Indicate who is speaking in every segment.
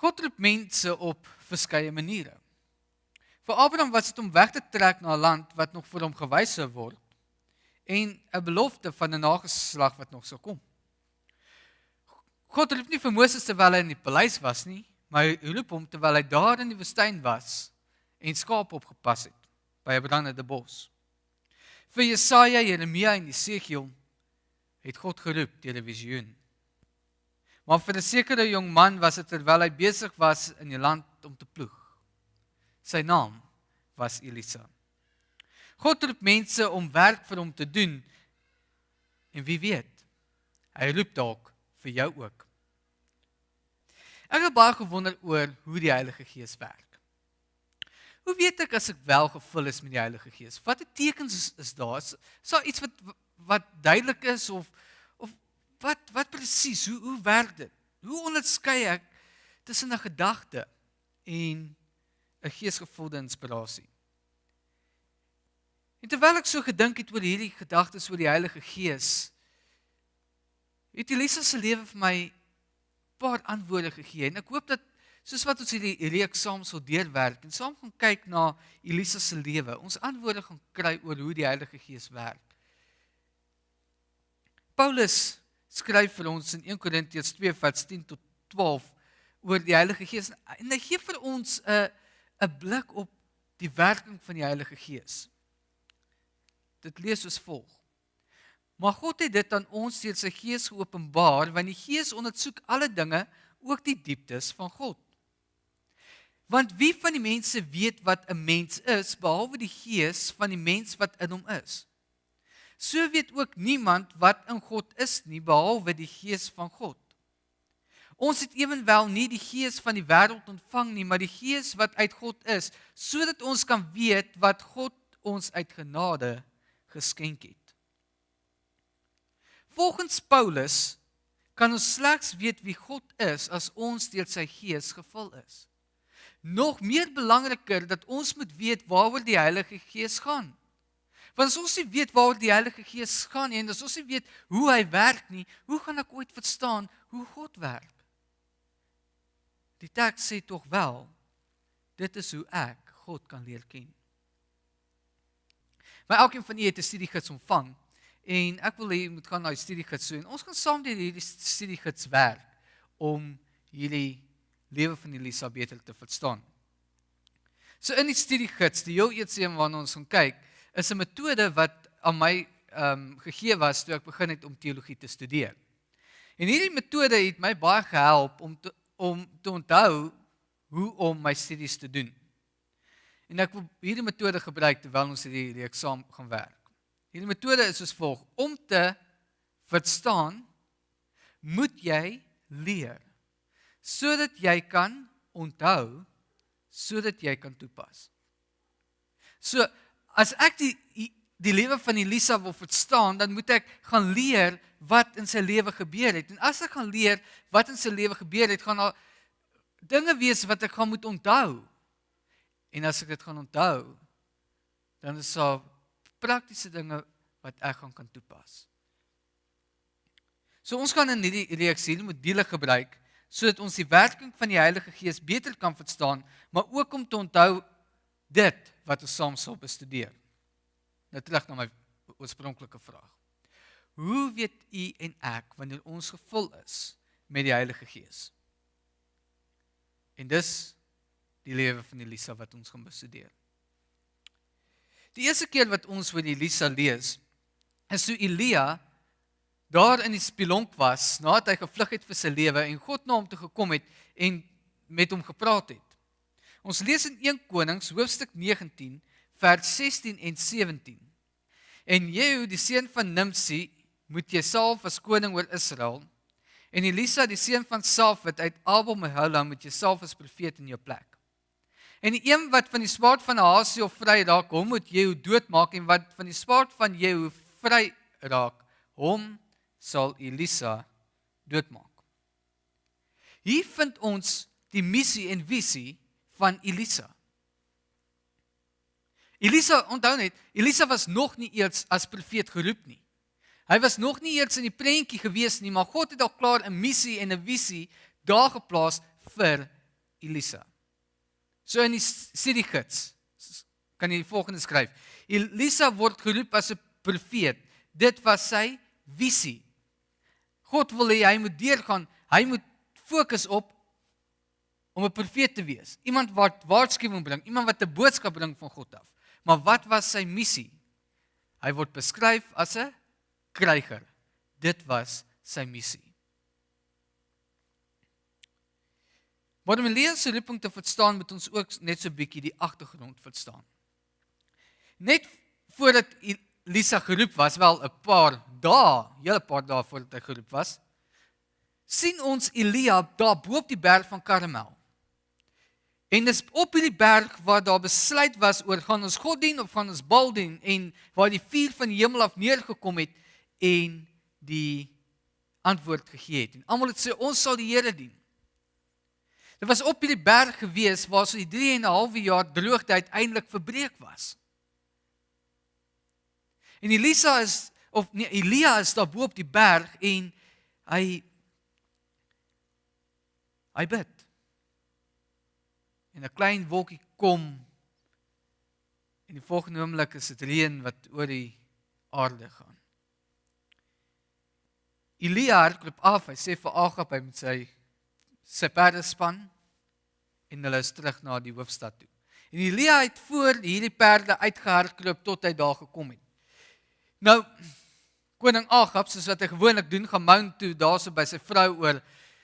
Speaker 1: God roep mense op verskeie maniere. Vir Abraham was dit om weg te trek na 'n land wat nog vir hom gewys sou word en 'n belofte van 'n nageslag wat nog sou kom. God roep nie vir Moses terwyl hy in die paleis was nie, maar hy roep hom terwyl hy daar in die woestyn was en skaap opgepas het by 'n brandende bos. Vir Jesaja, Jeremia en Jesegiel het God geroep deur 'n visioen. Maar vir 'n sekere jong man was dit terwyl hy besig was in die land om te ploeg. Sy naam was Elisa. God roep mense om werk vir hom te doen en wie weet, hy roep dalk vir jou ook. Ek het baie gewonder oor hoe die Heilige Gees werk. Hoe weet ek as ek wel gevul is met die Heilige Gees? Watter tekens is daar? Is daar iets wat duidelik is of wat presies? Hoe werk dit? Hoe onderskei ek tussen 'n gedagte en 'n geesgevulde inspirasie? En terwyl ek so gedink het oor hierdie gedagtes oor die Heilige Gees, het Elisa se lewe vir my 'n paar antwoorde gegee. En ek hoop dat, soos wat ons hierdie reeks saam sal deurwerk en saam gaan kyk na Elisa se lewe, ons antwoorde gaan kry oor hoe die Heilige Gees werk. Paulus skryf vir ons in 1 Korintiërs 2 vers 10 tot 12 oor die Heilige Gees en hy gee vir ons 'n blik op die werking van die Heilige Gees. Dit lees soos volg: Maar God het dit aan ons deur sy Gees geopenbaar, want die Gees ondersoek alle dinge, ook die dieptes van God. Want wie van die mense weet wat 'n mens is, behalwe die Gees van die mens wat in hom is? So weet ook niemand wat in God is nie, behalwe die Gees van God. Ons het ewenwel nie die Gees van die wêreld ontvang nie, maar die Gees wat uit God is, sodat ons kan weet wat God ons uit genade geskenk het. Volgens Paulus kan ons slegs weet wie God is as ons deur sy Gees gevul is. Nog meer belangriker dat ons moet weet waaroor die Heilige Gees gaan. Want as ons nie weet waaroor die Heilige Gees gaan nie, en as ons nie weet hoe hy werk nie, hoe gaan ek ooit verstaan hoe God werk? Die teks sê tog wel, dit is hoe ek God kan leer ken. Maar elkeen van julle het 'n studiegids ontvang, en ek wil hê jy moet gaan na die studiegids toe, en ons gaan saam deur hierdie studiegids werk, om hierdie lewe van Elisa beter te verstaan. So in die studiegids, die heel eerste een waarna ons gaan kyk, is 'n metode wat aan my gegee was toe ek begin het om teologie te studeer. En hierdie metode het my baie gehelp om te onthou hoe om my studies te doen. En ek wil hierdie metode gebruik terwyl ons hierdie eksamen gaan werk. Hierdie metode is soos volg: om te verstaan, moet jy leer, sodat jy kan onthou, sodat jy kan toepas. So, as ek die lewe van Elisa wil verstaan, dan moet ek gaan leer wat in sy lewe gebeur het. En as ek gaan leer wat in sy lewe gebeur het, gaan daar dinge wees wat ek gaan moet onthou. En as ek dit gaan onthou, dan is daar praktiese dinge wat ek gaan kan toepas. So ons gaan in hierdie reeks hierdie module gebruik, sodat ons die werking van die Heilige Gees beter kan verstaan, maar ook om te onthou dit wat ons saam sal bestudeer. Nou terug na my oorspronklike vraag. Hoe weet u en ek wanneer ons gevul is met die Heilige Gees? En dis die lewe van Elisa wat ons gaan bestudeer. Die eerste keer wat ons oor Elisa lees, is toe Elia daar in die spelonk was, nadat hy gevlug het vir sy lewe en God na hom toe gekom het en met hom gepraat het. Ons lees in 1 Konings hoofstuk 19 vers 16 en 17. En Jehu die seun van Nimsi moet jy salf as koning oor Israel, en Elisa die seun van Safat uit Abel-Mehola moet jy salf as profeet in jou plek. En die een wat van die swaard van Ahasiel vry raak, hom moet Jehu doodmaak, en wat van die swaard van Jehu vry raak, hom sal Elisa doodmaak. Hier vind ons die missie en visie van Elisa. Elisa, onthou net, Elisa was nog nie eers as profeet geroep nie. Hy was nog nie eers in die prentjie gewees nie, maar God het al klaar 'n missie en 'n visie daar geplaas vir Elisa. So in die studiegids kan jy die volgende skryf. Elisa word geroep as 'n profeet. Dit was sy visie. God wil hê hy moet deurgaan, hy moet fokus op om 'n profeet te wees. Iemand wat waarskuwing bring, iemand wat 'n boodskap bring van God af. Maar wat was sy missie? Hy word beskryf as 'n kryger. Dit was sy missie. Maar om Elia se roeping te verstaan, moet ons ook net so 'n bietjie die agtergrond verstaan. Net voordat Elisa geroep was, wel 'n paar dae voordat hy geroep was, sien ons Elia daar bo op die berg van Karmel. En dis op hierdie berg waar daar besluit was oor gaan ons God dien of gaan ons Baal dien, en waar die vuur van die hemel af neergekom het en die antwoord gegee het. En almal het sê ons sal die Here dien. Dit was op hierdie berg gewees waar so die 3,5 jaar droogte uiteindelik verbreek was. En Elia is daar bo op die berg en hy bid. En 'n klein wolkie kom en die volgende oomblik is dit reën wat oor die aarde gaan. Elia hardloop af, hy sê vir Agab hy met sy perdespan en hulle is terug na die hoofstad toe. En Elia het voor hierdie perde uitgehardloop tot hy daar gekom het. Nou, koning Agab, soos wat hy gewoonlik doen, gaan mount toe daarso by sy vrou oor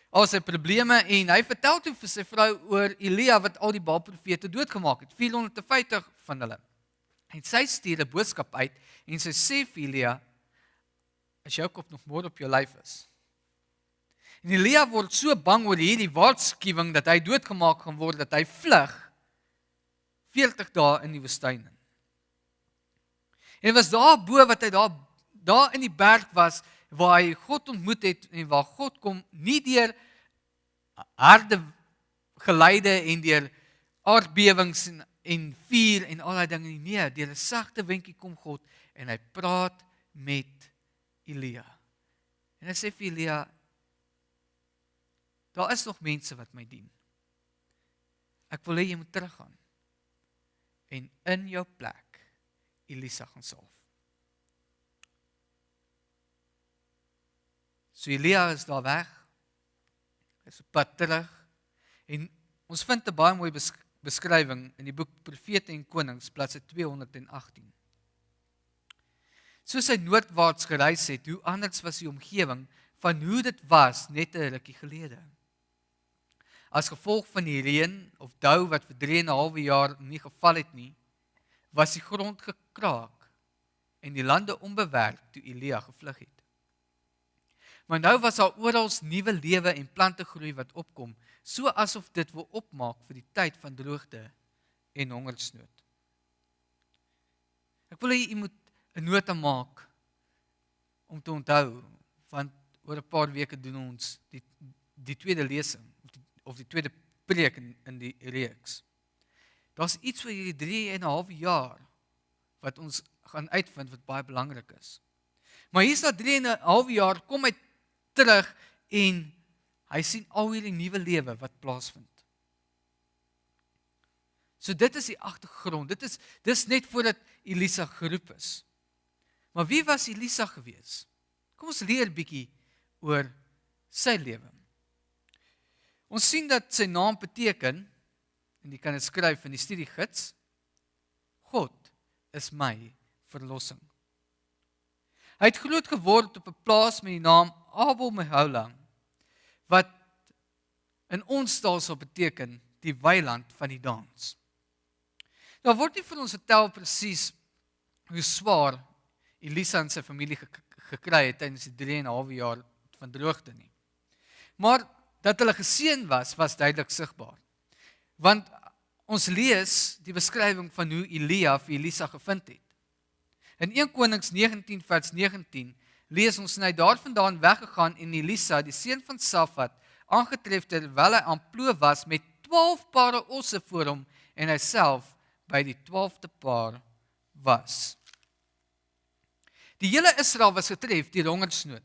Speaker 1: al sy probleme en hy vertel toe vir sy vrou oor Elia wat al die Baal-profete doodgemaak het, 450 van hulle. En sy stuur 'n boodskap uit en sy sê vir Elia, as jou kop nog môre op jou lyf is. En Elia word so bang oor hierdie waarskuwing dat hy doodgemaak gaan word, dat hy vlug 40 dae in die woestyn in. En dit was daarbo wat hy daar in die berg was, waar hy God ontmoet het en waar God kom, nie deur harde geleide en deur aardbewings en vuur en al die dinge nie, deur 'n sagte windjie kom God en hy praat met Elia. En hy sê vir Elia, daar is nog mense wat my dien. Ek wil hê jy moet teruggaan en in jou plek Elisa gaan salf. So Elia is daar weg, hy is op pad terug, en ons vind 'n baie mooi beskrywing in die boek Profete en Konings, bladsy 218. Soos hy noordwaarts gereis het, hoe anders was die omgewing van hoe dit was net 'n rukkie gelede. As gevolg van die reën of dou wat vir 3,5 jaar nie geval het nie, was die grond gekraak en die lande onbewerk toe Elia gevlug het. Maar nou was daar oral nuwe lewe en plante groei wat opkom, so asof dit wil opmaak vir die tyd van droogte en hongersnood. Ek wil hê jy moet 'n nota maak om te onthou, want oor 'n paar weke doen ons die tweede lesing of die tweede preek in die reeks. Daar's iets vir hierdie 3,5 jaar wat ons gaan uitvind wat baie belangrik is. Maar hier's daar 3,5 jaar, kom hy terug en hy sien al hierdie nuwe lewe wat plaasvind. So dit is die agtergrond. Dis net voordat Elisa geroep is. Maar wie was Elisa gewees? Kom ons leer bietjie oor sy lewe. Ons sien dat sy naam beteken, en jy kan dit skryf in die studiegids, God is my verlossing. Hy het groot geword op 'n plaas met die naam Abel Mehola, wat in ons taal sal beteken die weiland van die dans. Nou word nie vir ons vertel presies hoe swaar Elisa en sy familie gekry het tydens die 3,5 jaar van droogte nie. Maar dat hulle geseën was duidelik sigbaar. Want ons lees die beskrywing van hoe Elia vir Elisa gevind het. In 1 Konings 19 vers 19 lees ons, en hy daarvandaan weggegaan en Elisa, die seun van Safat, aangetref terwyl hy aan ploeg was met 12 pare osse voor hom en hy self by die 12de paar was. Die hele Israel was getref deur hongersnood.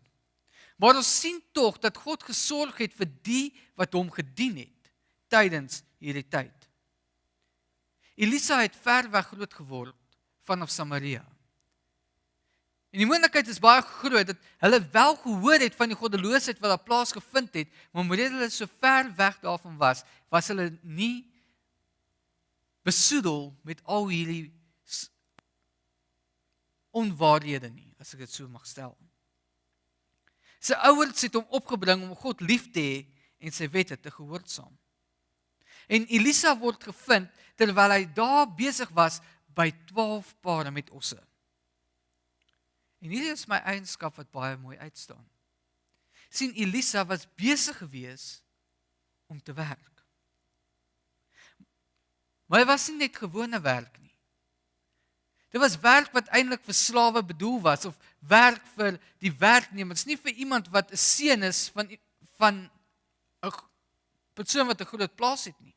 Speaker 1: Maar ons sien tog dat God gesorg het vir die wat hom gedien het tydens hierdie tyd. Elisa het ver weg groot geword vanaf Samaria. En die moontlikheid is baie groot dat hulle wel gehoor het van die goddeloosheid wat daar plaasgevind het, maar omdat hulle so ver weg daarvan was hulle nie besoedel met al hierdie onwaarhede nie, as ek dit so mag stel. Sy ouers het hom opgebring om God lief te hê en sy wette te gehoorsaam. En Elisa word gevind terwyl hy daar besig was by 12 pare met osse. En hierdie is my eienskap wat baie mooi uitstaan. Sien, Elisa was besig gewees om te werk. Maar hy was nie net gewone werk nie. Dit was werk wat eintlik vir slawe bedoel was, of werk vir die werknemers, nie vir iemand wat 'n seun is van 'n persoon wat 'n groot plaas het nie.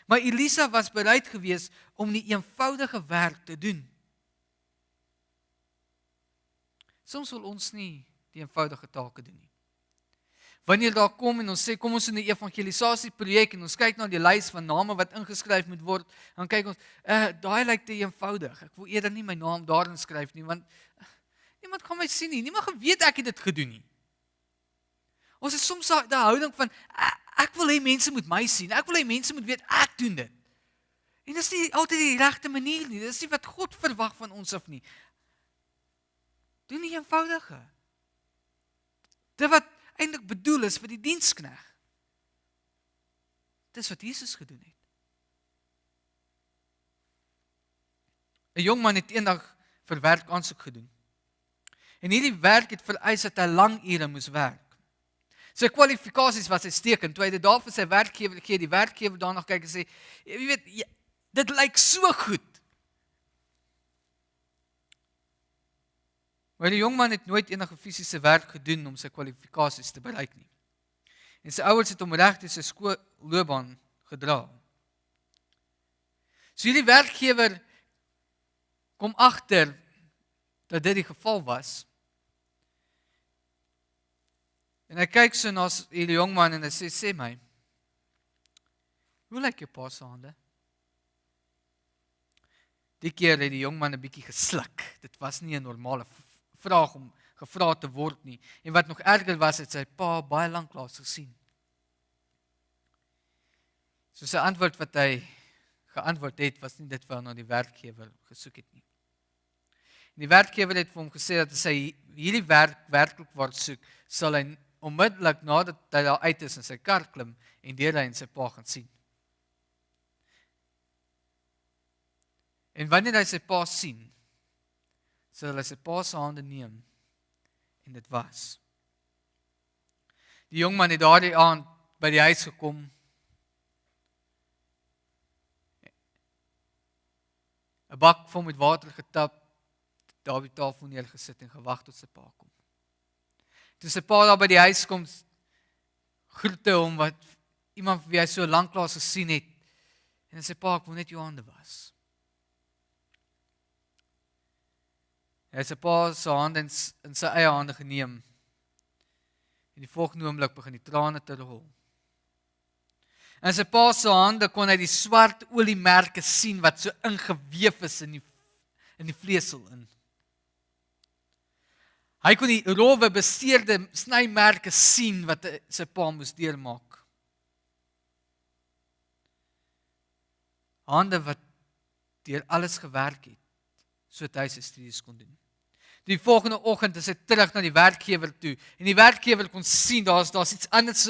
Speaker 1: Maar Elisa was bereid gewees om die eenvoudige werk te doen. Soms wil ons nie die eenvoudige take doen nie. Wanneer daar kom en ons sê, kom ons in 'n evangelisasieprojek en ons kyk na die lys van name wat ingeskryf moet word, dan kyk ons, daai lyk te eenvoudig. Ek wil eerder nie my naam daarin skryf nie, want niemand gaan my sien nie. Niemand gaan weet ek het dit gedoen nie. Ons is soms daai houding van, ek wil hê mense moet my sien. Ek wil hê mense moet weet ek doen dit. En dis nie altyd die regte manier nie. Dis nie wat God verwag van ons of nie. Doen die eenvoudige. Dit wat eintlik bedoel is vir die dienskneg. Dis wat Jesus gedoen het. 'n Jong man het eendag vir werk aansoek gedoen. En hierdie werk het vereis dat hy lang ure moes werk. Sy kwalifikasies was uitstekend. Toe hy dit daar vir sy werkgewer gee, die werkgewer daarna kyk en sê, jy weet, dit lyk so goed. Maar die jong man het nooit enige fisiese werk gedoen om sy kwalifikasies te bereik nie. En sy ouers het hom reg deur sy skoolloopbaan gedra. So hierdie werkgewer kom agter dat dit die geval was. En hy kyk so na hierdie jong man en hy sê my, hoe lyk jou pa se hande? Die keer het die jong man 'n bietjie gesluk. Dit was nie 'n normale vraag om gevra te word nie. En wat nog erger was, het sy pa baie lank laas gesien. So sy antwoord wat hy geantwoord het, was nie dit waarna die werkgewer gesoek het nie. En die werkgewer het vir hom gesê dat as hy hierdie werk werklik wou soek, sal hy onmiddellik nadat hy daar uit is in sy kar klim en deur hy en sy pa gaan sien. En wanneer hy sy pa sien, sal hy sy pa se hande neem en dit was. Die jong man het daardie aand by die huis gekom. 'n bak vol met water getap, daar op die tafel neergesit en gewag tot sy pa kom. Toe sy pa daar by die huis kom, groete hom wat iemand wie hy so lanklaas gesien het. En sy pa, ek wil net jou hande was. Hy het sy pa se hande in sy eie hande geneem. En die volgende oomblik begin die trane te rol. En sy pa se hande kon hy die swart oliemerke sien wat so ingeweef is in die vleesel in. Hy kon die rowwe beseerde snymerke sien wat sy pa moes deurmaak. Hande wat deur alles gewerk het, sodat hy sy studies kon doen. Die volgende oggend is hy terug na die werkgewer toe en die werkgewer kon sien daar's iets anders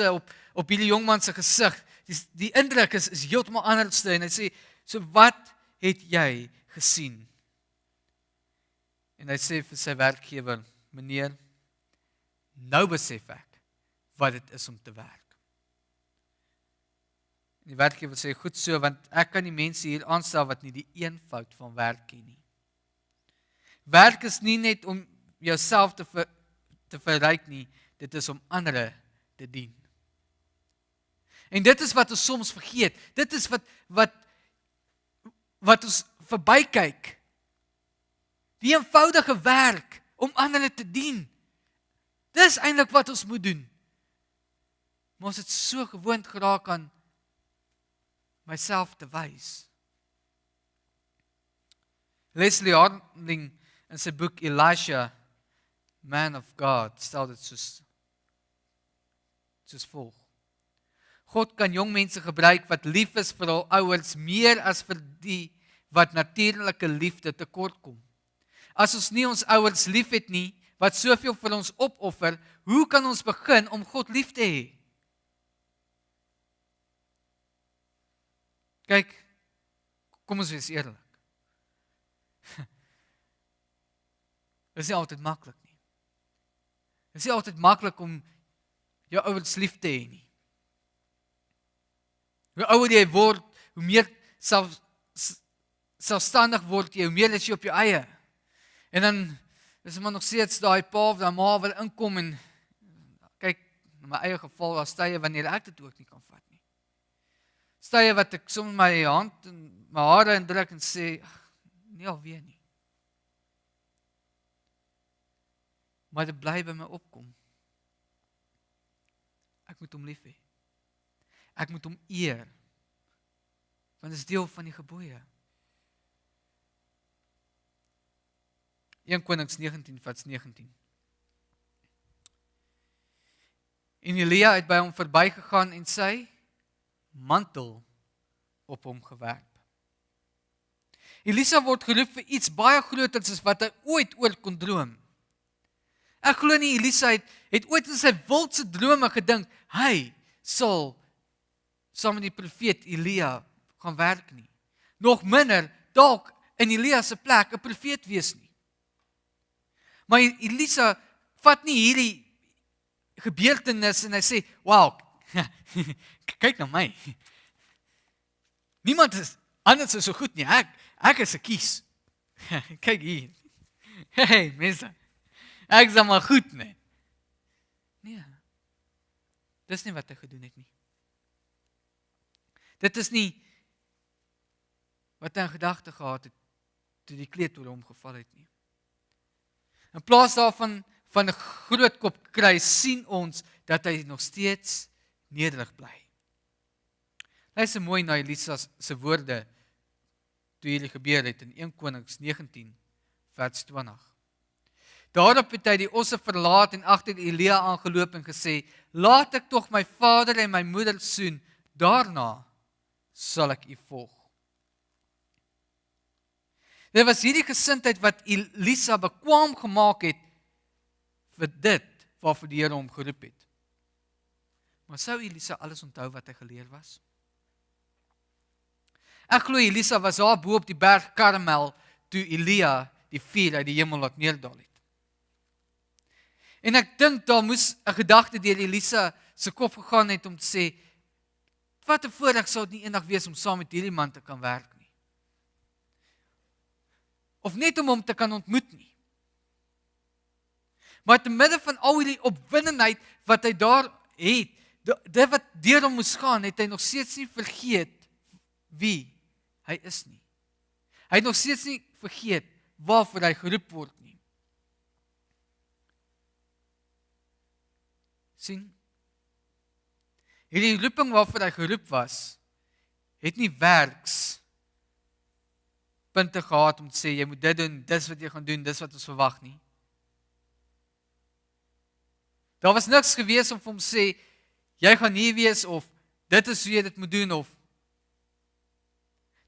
Speaker 1: op hierdie jongman se gesig. Die indruk is heeltemal anders en hy sê, so wat het jy gesien? En hy sê vir sy werkgewer, meneer, nou besef ek wat dit is om te werk. En die werkgewer sê, goed so, want ek kan die mense hier aanstel wat nie die eenvoud van werk ken nie. Werk is nie net om jouself te verryk nie, dit is om ander te dien. En dit is wat ons soms vergeet. Dit is wat ons verbykyk. Die eenvoudige werk om ander te dien. Dis eintlik wat ons moet doen. Maar ons het so gewoond geraak aan myself te wys. Leslie Harding in sy boek Elisha, Man of God, stel dit soos volg. God kan jong mense gebruik wat lief is vir hul ouers meer as vir die wat natuurlike liefde tekort kom. As ons nie ons ouers liefhet nie, wat soveel vir ons opoffer, hoe kan ons begin om God lief te hê? Kyk, kom ons wees eerlik. Dit is nie altyd maklik nie. Dit is nie altyd maklik om jou ouers lief te hê nie. Hoe ouer jy word, hoe meer selfstandig word jy, hoe meer is jy op jou eie. En dan is maar nog steeds daai pa of daai ma wat inkom en kyk, in my eie geval, daar stye wanneer ek dit ook nie kan vat nie. Stye wat ek soms my hand en my hare indruk en sê, nie alweer nie. Maar dit bly by my opkom. Ek moet hom lief hê. Ek moet hom eer. Want dit is deel van die gebooie. 1 Konings 19 vers 19. En Elia het by hom verbygegaan en sy mantel op hom gewerp. Elisa word geroep vir iets baie groter as wat hy ooit oor kon droom. Ek glo nie Elisa het ooit in sy wildste drome gedink, hy sal saam met die profeet Elia gaan werk nie. Nog minder, dalk in Elia se plek 'n profeet wees nie. Maar Elisa vat nie hierdie gebeurtenis en hy sê, wow, kyk na my. Niemand is anders is so goed nie, ek is 'n kies. Kyk hier. Hey, mense, ek is maar goed, nee. Nee, dis nie wat hy gedoen het nie. Dit is nie wat hy in gedagte gehad het, toe die kleed oor hom geval het nie. In plaas daarvan, van 'n groot kop kry, sien ons, dat hy nog steeds nederig bly. Luister mooi na Elisa se woorde, toe hierdie gebeur het, in 1 Konings 19, vers 20. Daarop het hy die osse verlaat en agter Elia aangeloop en gesê, laat ek tog my vader en my moeder soen, daarna sal ek u volg. Dit was hierdie gesindheid wat Elisa bekwaam gemaak het vir dit waarvoor die Here hom geroep het. Maar sou Elisa alles onthou wat hy geleer was? Ek glo Elisa was daar bo op die berg Karmel toe Elia die vuur uit die hemel laat neerdal het. En ek dink daar moes 'n gedagte deur Elisa se kop gegaan het om te sê, wat 'n voorreg sou dit nie eendag wees om saam met hierdie man te kan werk nie. Of net om hom te kan ontmoet nie. Maar te midde van al die opwindendheid wat hy daar het, dit wat deur hom moes gaan, het hy nog steeds nie vergeet wie hy is nie. Hy het nog steeds nie vergeet waarvoor hy geroep word nie. Sien? Hierdie roeping waarvoor hy geroep was, het nie werks punte gehad om te sê, jy moet dit doen, dis wat jy gaan doen, dis wat ons verwag nie. Daar was niks gewees om vir hom sê, jy gaan hier wees, of dit is hoe jy dit moet doen, of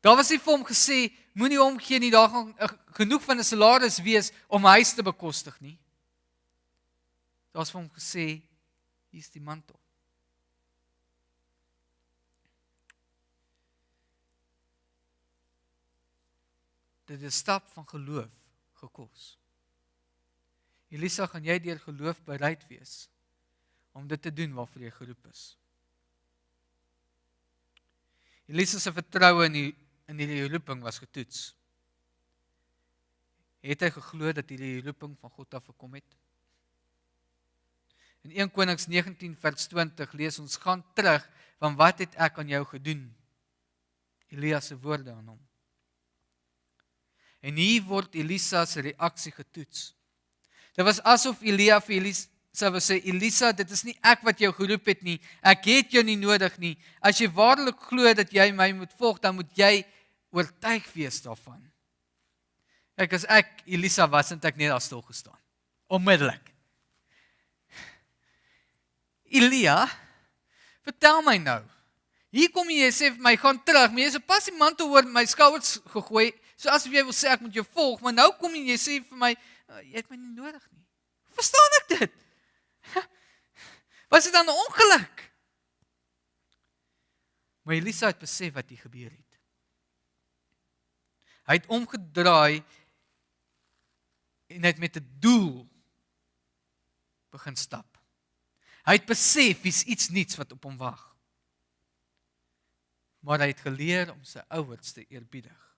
Speaker 1: daar was nie vir hom gesê, moenie omgee nie, daar gaan genoeg van 'n salaris wees om 'n huis te bekostig nie. Daar was vir hom gesê, hier is die mantel. Dit is 'n stap van geloof gekos. Elisa, gaan jy deur geloof bereid wees om dit te doen waarvoor jy geroep is? Elisa se vertroue in die roeping was getoets. Het hy geglo dat hierdie roeping van God af gekom het? In 1 Konings 19 vers 20 lees ons, gaan terug, van wat het ek aan jou gedoen? Elia se woorde aan hom. En hier word Elisa se reaksie getoets. Dit was asof Elia vir sy wou sê, Elisa, dit is nie ek wat jou geroep het nie, ek het jou nie nodig nie. As jy waarlik glo dat jy my moet volg, dan moet jy oortuig wees daarvan. Kyk, as ek Elisa was, het ek net daar stil gestaan. Onmiddellik. Elia, vertel my nou. Hier kom jy sê vir my, gaan terug, maar jy is pas die mantel oor my skouers gegooi, so asof jy wil sê, ek moet jou volg, maar nou kom jy sê vir my, jy het my nie nodig nie. Verstaan ek dit? Was dit dan 'n ongeluk? Maar Elisa het besef wat hier gebeur het. Hy het omgedraai en hy het met 'n doel begin stap. Hy het besef hier's iets niets wat op hom wag. Maar hy het geleer om sy ouers te eerbiedig.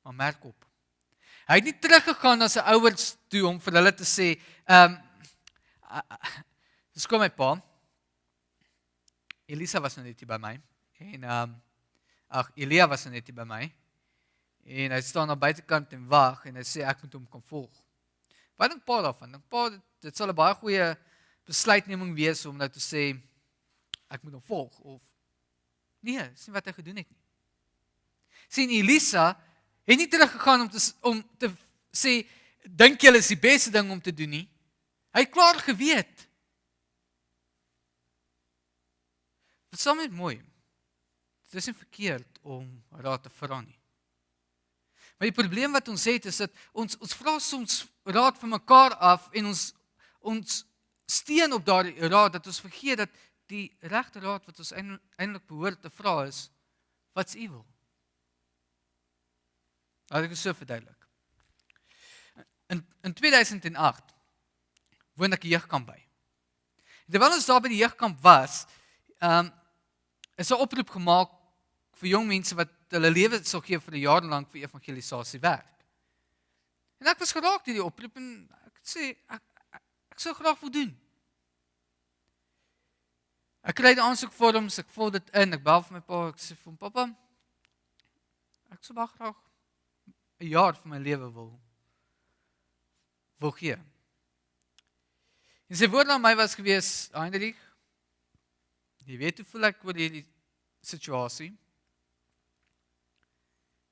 Speaker 1: Maar merk op, hy het nie teruggegaan na sy ouers toe om vir hulle te sê, dis kom my pa, Elisa was nou net hier by my, en Elia was nou net hier by my, en hy staan aan die buitekant en wag, en hy sê, ek moet hom kan volg. Wat dink pa daarvan? Dink pa, dit sal 'n baie goeie besluitneming wees om nou te sê, ek moet hom volg, of nee, dis nie wat hy gedoen het nie. Sien, Elisa het nie teruggegaan om te sê, dink julle is die beste ding om te doen nie. Hy het klaar geweet. Verstaan my mooi. Dit is nie verkeerd om raad te vra nie. Maar die probleem wat ons het is dat ons vra soms raad van mekaar af en ons steun op daardie raad dat ons vergeet dat die regte raad wat ons eintlik behoort te vra is, wat's evil? Laat ek dit so verduidelik. In 2008 woon ek 'n jeugkamp by. Terwyl ons daar by die jeugkamp was, is 'n oproep gemaak vir jong mense wat hulle lewe sou gee vir 'n jaar lank vir evangelisasie werk. En ek was geraak deur die oproep en ek sê ek sou graag wil doen. Ek kry die aansoekvorms, ek vul dit in, ek bel vir my pa, ek sê vir hom, pappa, ek sou baie graag 'n jaar van my lewe wil gee. En sy woord aan my was gewees, Heinrich, jy weet hoe voel ek oor hierdie situasie,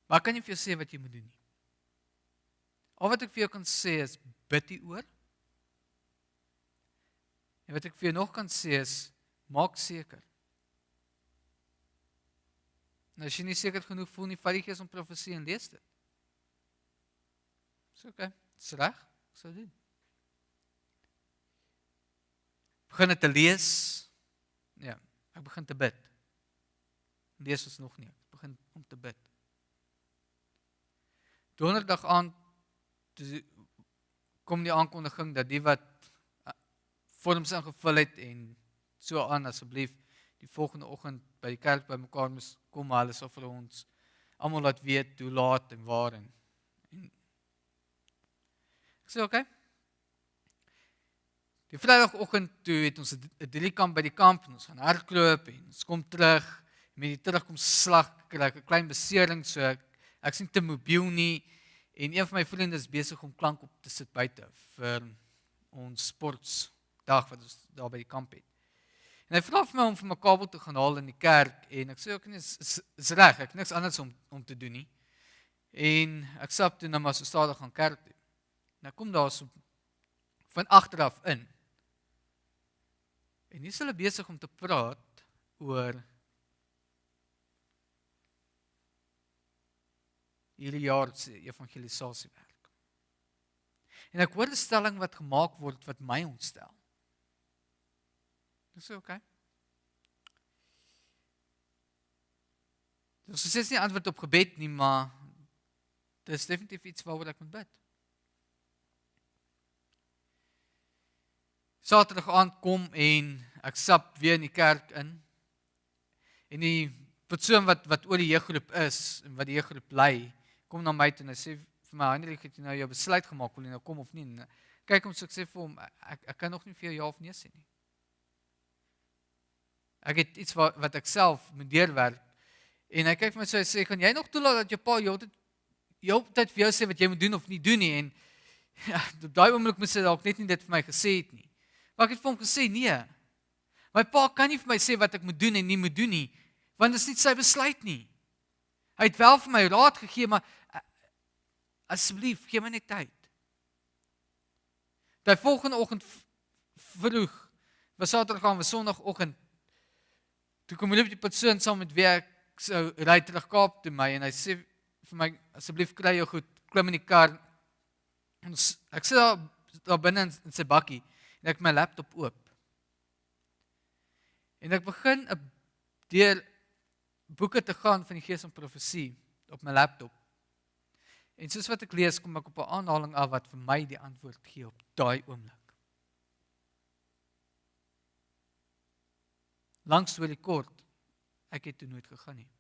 Speaker 1: maar kan jy vir jou sê wat jy moet doen nie? Al wat ek vir jou kan sê is, bid hieroor. En wat ek vir jou nog kan sê is, maak seker. En as jy nie seker genoeg voel nie, vat die Gees om profesie en lees dit. Dis okay, dis reg, ek sal doen. Begin te lees, ja, ek begin te bid. Lees ons nog nie, ek begin om te bid. Donderdag aand kom die aankondiging dat die wat vorms ingevul het en so aan asseblief die volgende oggend by die kerk bymekaar moet kom, maar hulle sal vir ons almal laat weet hoe laat en waar en ek sê okay. Die Vrydagoggend toe het ons 'n driekamp by die kamp en ons gaan hardloop en ons kom terug met die terugkomslag kry ek 'n klein besering, so ek is nie te mobiel nie en een van my vriende is besig om klank op te sit buite vir ons sportsdag wat ons daar by die kamp het. En hy vra vir my om vir my kabel te gaan haal in die kerk en ek sê ook nie, is reg, ek het niks anders om te doen nie. En ek stap toe na maar so stadig gaan kerk toe. Nou kom daar so van agteraf in. En hier is hulle besig om te praat oor hierdie jaar se evangelisasiewerk. En ek hoor 'n stelling wat gemaak word wat my ontstel. Dis okay. Dis is nie antwoord op gebed nie, maar dit is definitief iets waaroor ek moet bid. Saterdag aand kom en ek stap weer in die kerk in. En die persoon wat oor die jeuggroep is en wat die jeuggroep lei, kom na my toe en hy sê vir my, Heinrich, het jy nou jou besluit gemaak, wil jy nou kom of nie? En kyk hom so, ek sê vir hom, ek kan nog nie vir jou ja of nee sê nie. Ek het iets wat ek self moet deurwerk. En hy kyk vir my so, hy sê, kan jy nog toelaat dat jou pa jou tyd vir jou sê wat jy moet doen of nie doen nie? En Ja, op daai oomblik moes hy dalk net nie dit vir my gesê het nie. Maar ek het vir hom gesê, nee. My pa kan nie vir my sê wat ek moet doen en nie moet doen nie, want dit is nie sy besluit nie. Hy het wel vir my raad gegee, maar asseblief, gee my net tyd. Die volgende oggend vroeg, was Saterdag aan, was Sondagoggend, toe kom die persoon saam met wie ek sou ry terug Kaap toe my, en hy sê vir my, asseblief kry jou goed, klim in die kar. Ek sit daar binne in sy bakkie, en ek my laptop oop. En ek begin deur boeke te gaan van die Gees en Profesie op my laptop. En soos wat ek lees, kom ek op 'n aanhaling af wat vir my die antwoord gee op daai oomblik. Lang storie kort, ek het toe nooit gegaan nie.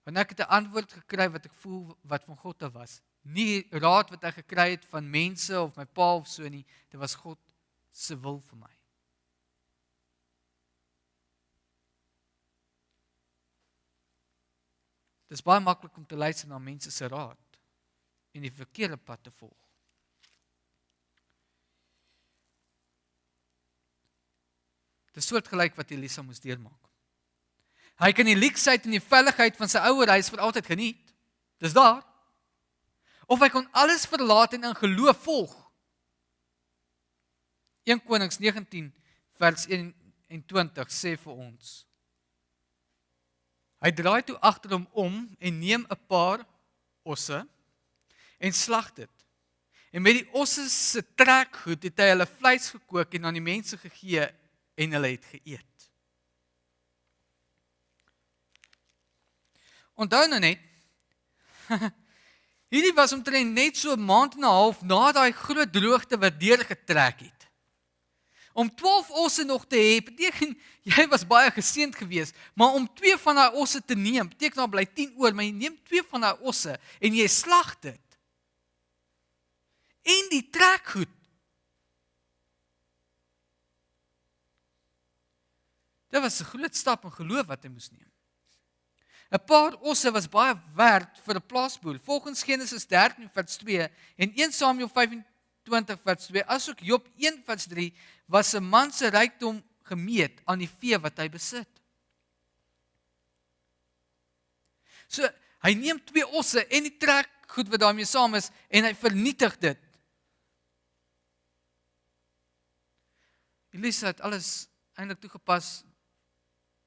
Speaker 1: Want ek het 'n antwoord gekry wat ek voel wat van God af was. Nie raad wat ek gekry het van mense of my pa of so nie, dit was God se wil vir my. Dit is baie maklik om te luister na mense se raad en die verkeerde pad te volg. Dit is soortgelyk wat Elisa moes deurmaak. Hy kan die leksheid en die veiligheid van sy ouer huis vir altyd geniet. Dis daar. Of hy kon alles verlaat en in geloof volg. 1 Konings 19 vers 21 sê vir ons: hy draai toe agter hom om en neem 'n paar osse en slag dit. En met die osse se trekgoed het hy hulle vleis gekook en aan die mense gegee en hulle het geëet. Onthou nou net, hierdie was omtrent net so 'n maand en 'n half na daai groot droogte wat deurgetrek het. Om 12 osse nog te hê, beteken jy was baie geseënd geweest, maar om 2 van daai osse te neem, beteken daar bly 10 oor, maar jy neem 2 van daai osse en jy slag dit. En die trekgoed. Dit was 'n groot stap in geloof wat hy moes neem. 'n Paar osse was baie werd vir 'n plaasboer. Volgens Genesis 13 vers 2 en 1 Samuel 25 vers 2, asook Job 1 vers 3, was 'n man se rykdom gemeet aan die vee wat hy besit. So, hy neem 2 osse en die trekgoed wat daarmee saam is en hy vernietig dit. Elisa het alles eintlik toegepas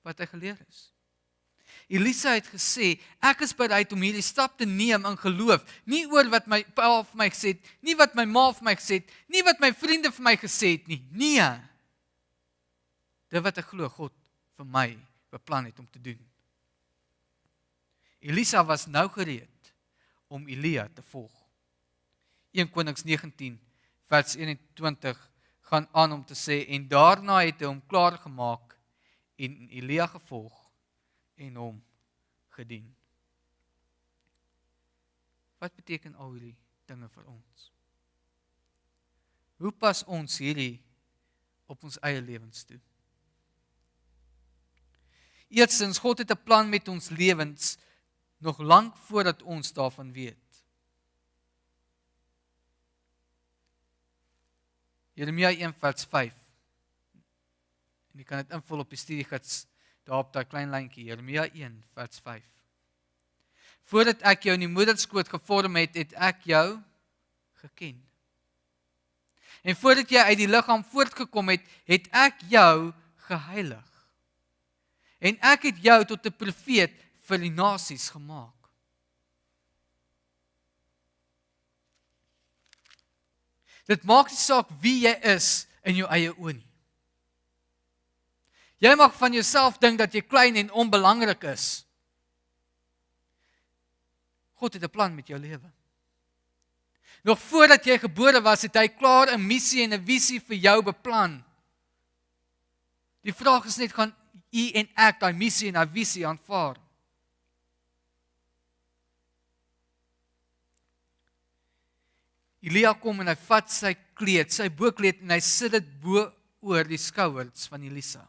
Speaker 1: wat hy geleer is. Elisa het gesê, ek is bereid om hierdie stap te neem in geloof, nie oor wat my pa vir my gesê het, nie wat my ma vir my gesê het, nie wat my vriende vir my gesê het nie. Nee. Dit wat ek glo God vir my beplan het om te doen. Elisa was nou gereed om Elia te volg. 1 Konings 19 vers 21 gaan aan om te sê, en daarna het hy hom klaar gemaak en Elia gevolg en hom gedien. Wat beteken al hierdie dinge vir ons? Hoe pas ons hierdie op ons eie lewens toe? Eerstens, God het 'n plan met ons lewens nog lank voordat ons daarvan weet. Jeremia 1 vers 5. En jy kan dit invul op die studiegids daar op daai klein lyntjie, Jeremia 1 vers 5. Voordat ek jou in die moederskoot gevorm het, het ek jou geken. En voordat jy uit die liggaam voortgekom het, het ek jou geheilig. En ek het jou tot 'n profeet vir die nasies gemaak. Dit maak nie saak wie jy is in jou eie oë nie. Jy mag van jouself dink dat jy klein en onbelangrik is. God het 'n plan met jou lewe. Nog voordat jy gebore was, het hy klaar 'n missie en 'n visie vir jou beplan. Die vraag is net, gaan u en ek daai missie en daai visie aanvaar? Elia kom en hy vat sy kleed, sy boekleed, en hy sit dit bo oor die skouers van Elisa.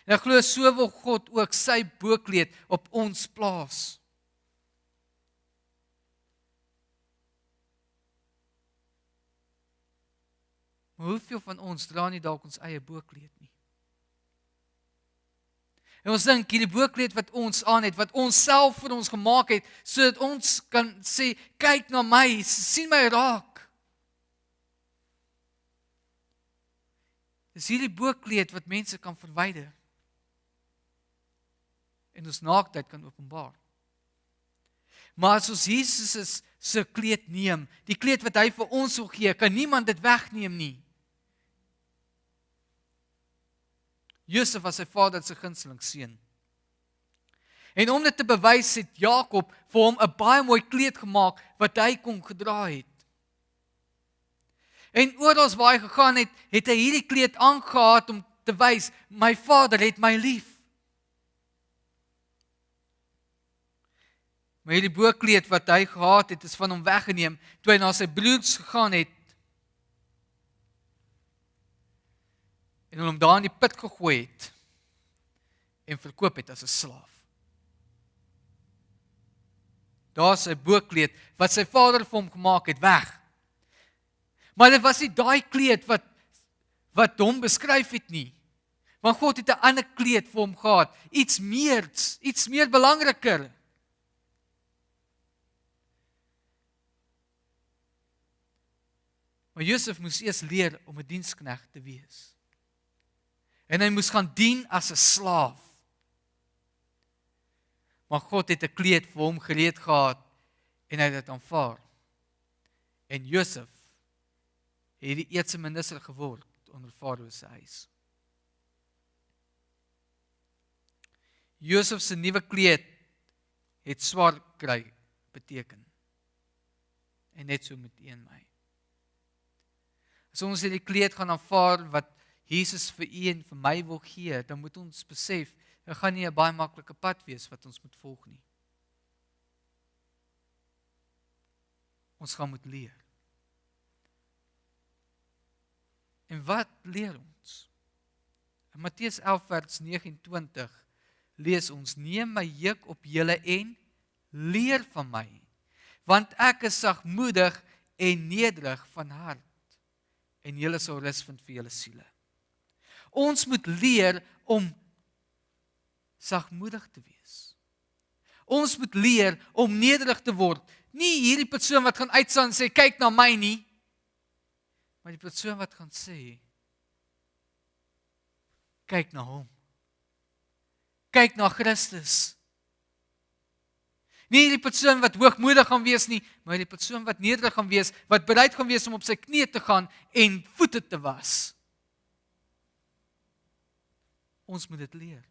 Speaker 1: En ek glo so wil God ook sy boekleed op ons plaas. Maar hoeveel van ons dra nie dalk ons eie boekleed nie? En ons dink hierdie boekleed wat ons aan het, wat ons self vir ons gemaak het, sodat ons kan sê, kyk na my, sien my raak. Dis hierdie boekleed wat mense kan verwyder. En ons naaktheid kan openbaar. Maar as ons Jesus se kleed neem, die kleed wat hy vir ons wil gee, kan niemand dit wegneem nie. Josef was sy vader se gunsteling seun. En om dit te bewys het Jakob vir hom 'n baie mooi kleed gemaak wat hy kon gedra het. En oral waar hy gegaan het, het hy hierdie kleed aangetree om te wys, my vader het my lief. Maar hierdie boekleed wat hy gehad het, is van hom weggeneem toe hy na sy broers gegaan het en hom daar in die put gegooi het en verkoop het as 'n slaaf. Daar is sy boekleed wat sy vader vir hom gemaak het, weg. Maar dit was nie daai kleed wat hom beskryf het nie. Want God het 'n ander kleed vir hom gehad, iets meer belangriker. Maar Josef moes eers leer om 'n diensknegt te wees. En hy moes gaan dien as 'n slaaf. Maar God het 'n kleed vir hom gereed gehad en hy het dit aanvaar. En Josef het die eerste minister geword onder Farao se huis. Josef se nuwe kleed het swaar kry beteken. En net so met een my. As ons hierdie kleed gaan aanvaar wat Jesus vir u en vir my wil gee, dan moet ons besef, dit gaan nie 'n baie maklike pad wees wat ons moet volg nie. Ons gaan moet leer. En wat leer ons? In Matteus 11 vers 29 lees ons, neem my juk op julle en leer van my, want ek is sagmoedig en nederig van hart, en julle sal rus vind vir julle siele. Ons moet leer om sagmoedig te wees. Ons moet leer om nederig te word. Nie hierdie persoon wat gaan uitstaan en sê, kyk na my nie, maar die persoon wat gaan sê, kyk na hom. Kyk na Christus. Nie die persoon wat hoogmoedig gaan wees nie, maar die persoon wat nederig gaan wees, wat bereid gaan wees om op sy knieë te gaan en voete te was. Ons moet dit leer.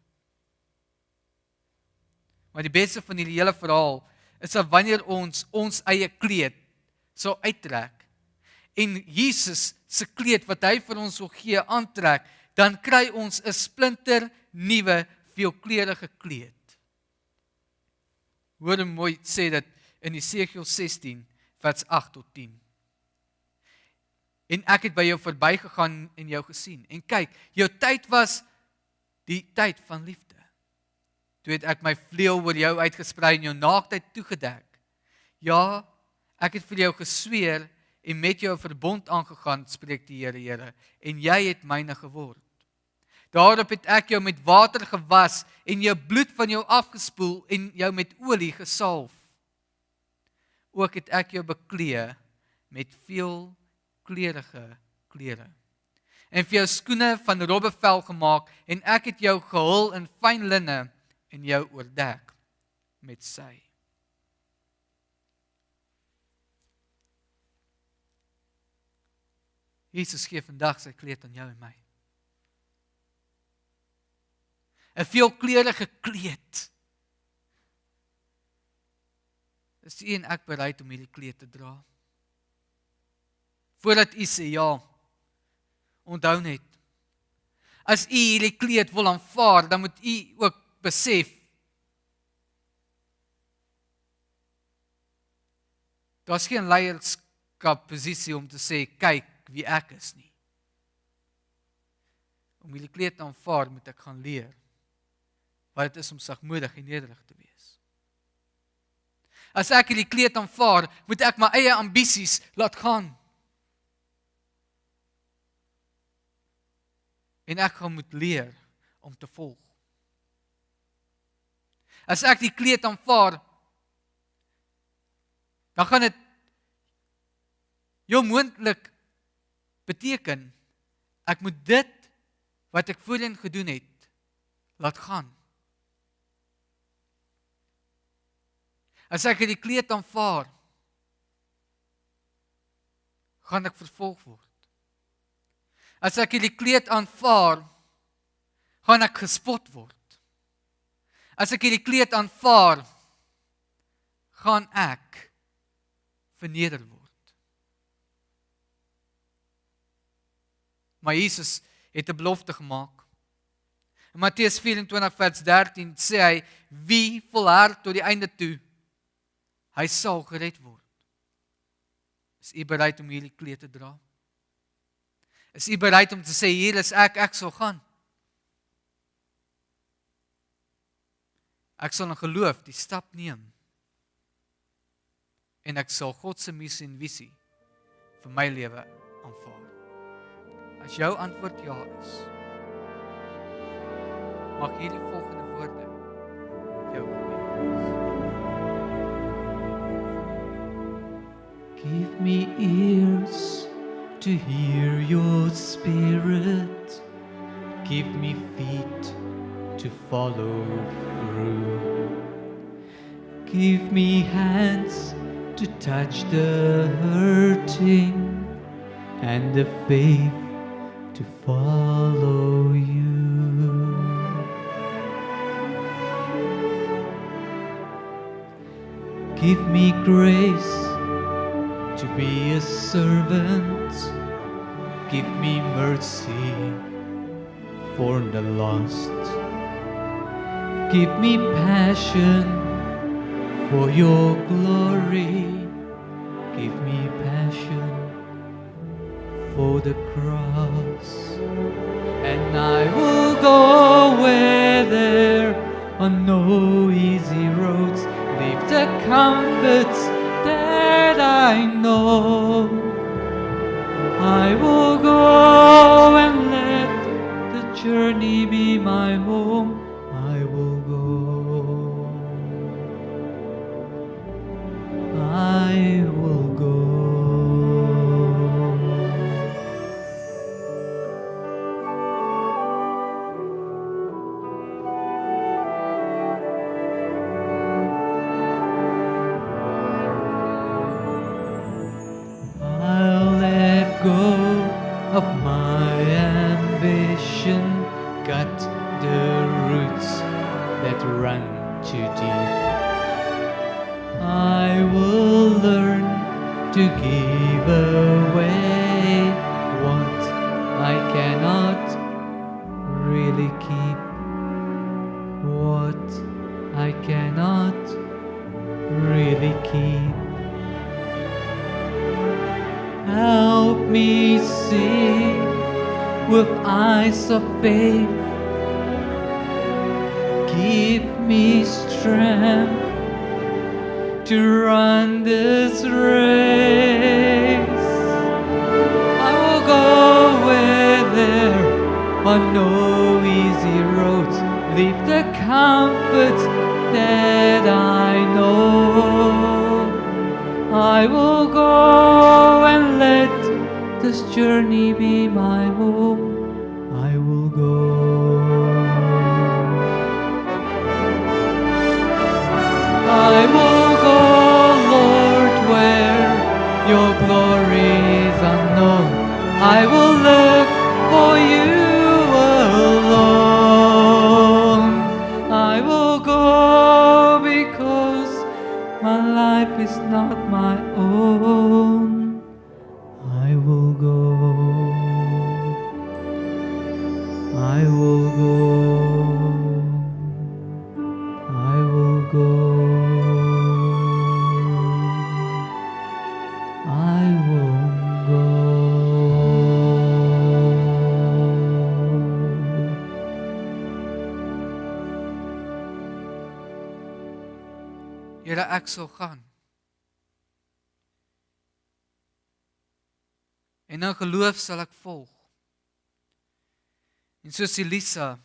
Speaker 1: Maar die beste van hierdie hele verhaal is dat wanneer ons eie kleed sal uittrek en Jesus se kleed wat hy vir ons wil gee aantrek, dan kry ons 'n splinter nuwe veelkleurige kleed. Hoor hom mooi sê dit in Esegiel 16 vers 8 tot 10. En ek het by jou verbygegaan en jou gesien. En kyk, jou tyd was die tyd van liefde. Toe het ek my vleuel oor jou uitgesprei en jou naaktheid toegedek. Ja, ek het vir jou gesweer en met jou 'n verbond aangegaan, spreek die Here, en jy het myne geword. Daarop het ek jou met water gewas en jou bloed van jou afgespoel en jou met olie gesalf. Ook het ek jou beklee met veelkleurige klere. En vir jou skoene van robbevel gemaak en ek het jou gehul in fyn linne en jou oordek met sy. Jesus gee vandag sy kleed aan jou en my. 'n veelkleurige kleed. Is u en ek bereid om hierdie kleed te dra? Voordat u sê ja, onthou net, as u hierdie kleed wil aanvaar, dan moet u ook besef, daar's geen leierskapposisie om te sê, kyk wie ek is nie. Om hierdie kleed te aanvaar, moet ek gaan leer wat dit is om sagmoedig en nederig te wees. As ek hierdie kleed aanvaar, moet ek my eie ambisies laat gaan. En ek gaan moet leer om te volg. As ek die kleed aanvaar, dan gaan dit heel moontlik beteken, ek moet dit wat ek voorheen gedoen het, laat gaan. As ek die kleed aanvaar, gaan ek vervolg word. As ek die kleed aanvaar, gaan ek gespot word. As ek die kleed aanvaar, gaan ek verneder word. Maar Jesus het 'n belofte gemaak. In Matteus 24 vers 13 sê hy, wie volhard tot die einde toe, hy sal gered word. Is u bereid om hierdie kleed te dra? Is u bereid om te sê, hier is ek sal gaan? Ek sal in geloof die stap neem. En ek sal God se missie en visie vir my lewe aanvaar. As jou antwoord ja is, mag hierdie volgende woorde jou wees.
Speaker 2: Give me ears to hear your spirit. Give me feet to follow through. Give me hands to touch the hurting and the faith to follow you. Give me grace to be a servant. Give me mercy for the lost. Give me passion for your glory. Give me passion for the cross. And I will go where there are no easy roads. Leave the comforts that I know. I will go and let the journey be my home. I will go. I will go. I'll let go of my ambition, cut the roots that run too deep. I will learn to give away what I cannot really keep. What I cannot really keep. Help me see with eyes of faith. Give me strength to run this race. I will go where there are no easy roads. Leave the comforts that I know. I will go and let this journey be my home. I will go. I will go, Lord, where your glory is unknown. I will live for you alone. I will go because my life is not my own. I will go. I will go. I will go. I will go.
Speaker 1: Here, ek sal gaan. En in geloof sal ek volg. En soos Elisa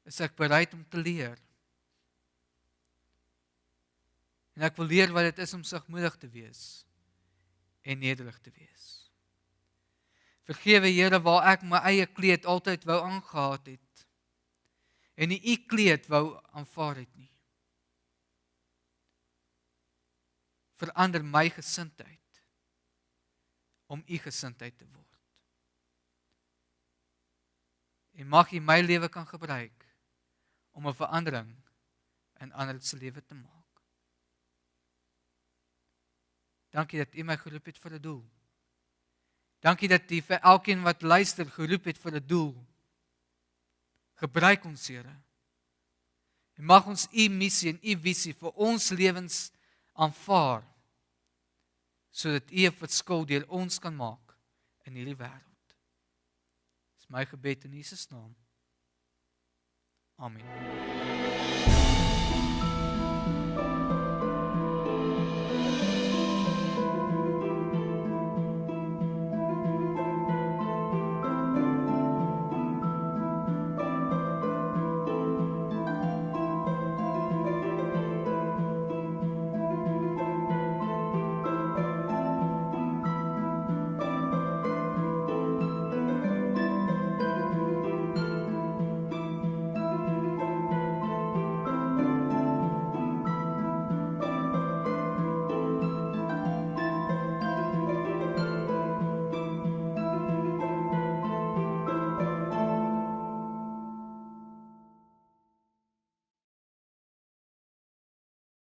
Speaker 1: is ek bereid om te leer. En ek wil leer wat dit is om sagmoedig te wees en nederig te wees. Vergewe Here waar ek my eie kleed altyd wou aangehad het en nie u kleed wou aanvaar het nie. Verander my gesindheid om u gesindheid te word. En mag u my lewe kan gebruik om 'n verandering in ander se lewe te maak. Dankie dat u my geroep het vir 'n doel. Dankie dat u vir elkeen wat luister geroep het vir 'n doel. Gebruik ons, Here. En mag ons u missie en u visie vir ons lewens aanvaar, sodat u 'n verskil deur ons kan maak in hierdie wêreld. Dis my gebed in Jesus naam. Amen.